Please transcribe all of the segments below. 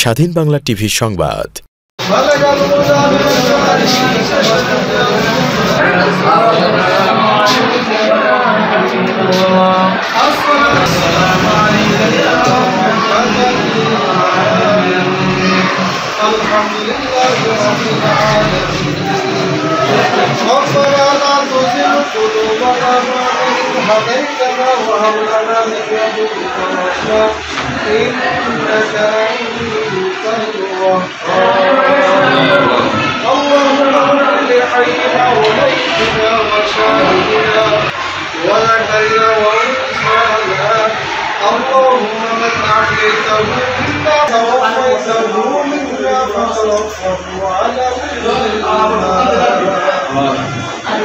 স্বাধীন বাংলা টিভি সংবাদ। هديتنا وهب لنا من لدنك رحمة إنك أنت الوهاب اللهم اغفر لحينا وميتنا وشاهدنا وذكرنا وأنثانا اللهم من أحييته منا توفيته منا فتوفه على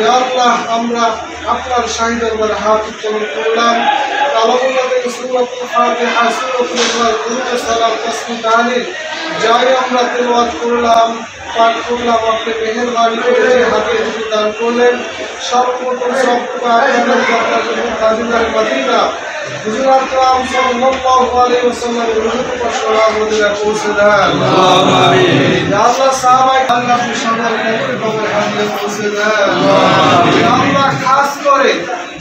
يا الله আমরা আপনার শাহী দরবারে হাত উত্তোলন করলাম। কালামুল্লাহ সূরাতুল ফাতিহা, সূরাতুল ইখলাস, দুরূদ সালাম, তাসবিহ তাহলিল যাই আমরা তেলাওয়াত করলাম, পাঠ করলাম, আপনি মেহেরবানি করে যে হাদিয়া দান করলেন সর্বপ্রথম সবটা আপনার জন্য তাজিদার মদিনা হুজুর আকরাম সাল্লাল্লাহু আলাইহি ওয়াসাল্লাম রূহের উপর সালাম মদিনা পৌঁছে দেন। আমিন। ইয়া আল্লাহ সাহাবায়ে আল্লাহ আপনি সবার কবরে হাদিয়া পৌঁছে দেন। ইয়া আল্লাহ খাস করে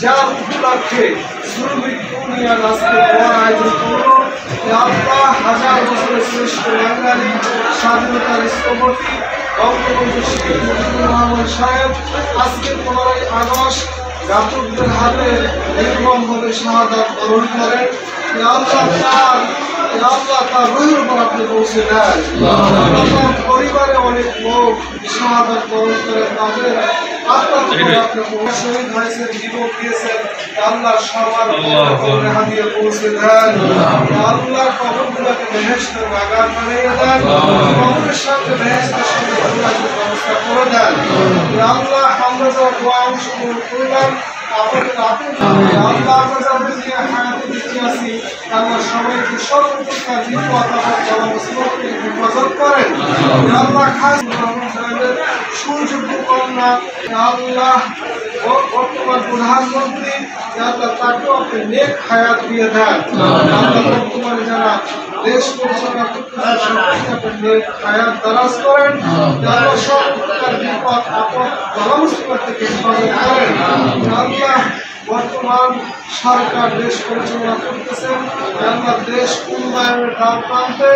যারা উপলক্ষে শ্রমিক দুনিয়া আজকে বড় আয়োজন করলো, ইয়া আল্লাহ হাজার বছরের শ্রেষ্ঠ বাঙালি স্বাধীনতার স্থপতি বঙ্গবন্ধু শেখ মুজিবুর রহমান সাহেব আজকে 15ই আগস্ট ঘাতকদের হাতে নির্মমভাবে শাহাদাত বরণ করেন। ইয়া আল্লাহ তার রূহের উপর আপনি পৌঁছে দেন। তার পরিবারে অনেক লোক শাহাদাত বরণ করেন, তাদের আত্মার উপর আপনি শহীদ হয়েছেন, জীবন দিয়েছেন। আল্লাহ সবার কবরে হাদিয়া পৌঁছে দেন। আল্লাহ কবরগুলোকে বেহেশতের বাগান বানিয়ে দেন, কবরের সাথে বেহেশতের সাথে ব্যবস্থা করে দেন। আল্লাহ আমরা যারা দোয়া অংশগ্রহণ করলাম আমাদের আপনি আল্লাহ আমরা যাদের নিয়ে হায়াতে বেঁচে আছি আল্লাহ সবাইকে সর্বপ্রকার বিপদ আপদ থেকে হেফাজত করেন। আল্লাহ খাস সাহেবের সুযোগ্য কন্যা আল্লাহ বর্তমান প্রধানমন্ত্রী আল্লাহ তাকেও আপনি নেক হায়াত দিয়ে দেন। আল্লাহ বর্তমানে যারা দেশ পরিচালনা করতেছে সবাইকে নেক হায়াত দারাজ করেন। আল্লাহ সব প্রকার বিপদ আপদ মুসিবত থেকে হেফাজত করেন। আল্লাহ বর্তমান সরকার দেশ পরিচালনা করতেছেন, আল্লাহ দেশ উন্নয়নের ধাপ টানতে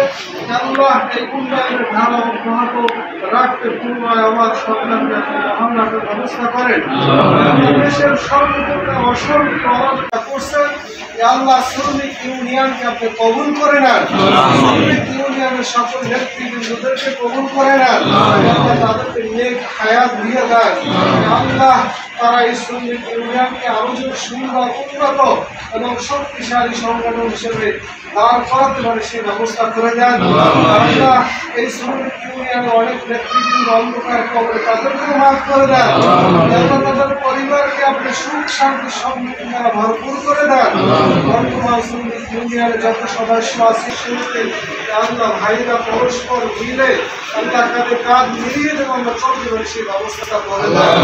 আল্লাহ এই উন্নয়নের ধারা অব্যাহত রাখতে পুনরায় আমার সরকারকে হামলার ব্যবস্থা করেন। দেশের সর্বপ্রকার অসংখ্য অবস্থা করছেন, আল্লাহ শ্রমিক ইউনিয়নকে আপনি কবুল করে নেন। শ্রমিক ইউনিয়নের সকল নেতৃবৃন্দদেরকে কবুল করে নেন, আল্লাহ তাদেরকে নেক হায়াত দিয়ে দেন। আল্লাহ তারা এই শ্রমিক ইউনিয়নকে আরো যে সুন্দর উন্নত এবং শক্তিশালী সংগঠন হিসেবে দাঁড় করাতে পারে সেই ব্যবস্থা করে দেন। আল্লাহ এই শ্রমিক ইউনিয়নে অনেক নেতৃবৃন্দ অন্ধকার কবরে তাদেরকেও মাফ করে দেন। তাদের পরিবারকে আপনি সুখ শান্তি সমৃদ্ধি দ্বারা ভরপুর করে দেন। বর্তমান শ্রমিক ইউনিয়নে যত সদস্য আছে শুরুতে আল্লাহ ভাইরা পরস্পর মিলে আল্লাহ কাঁধে কাঁধ মিলিয়ে যেন আমরা চলতে পারি সেই ব্যবস্থাটা করে দেন।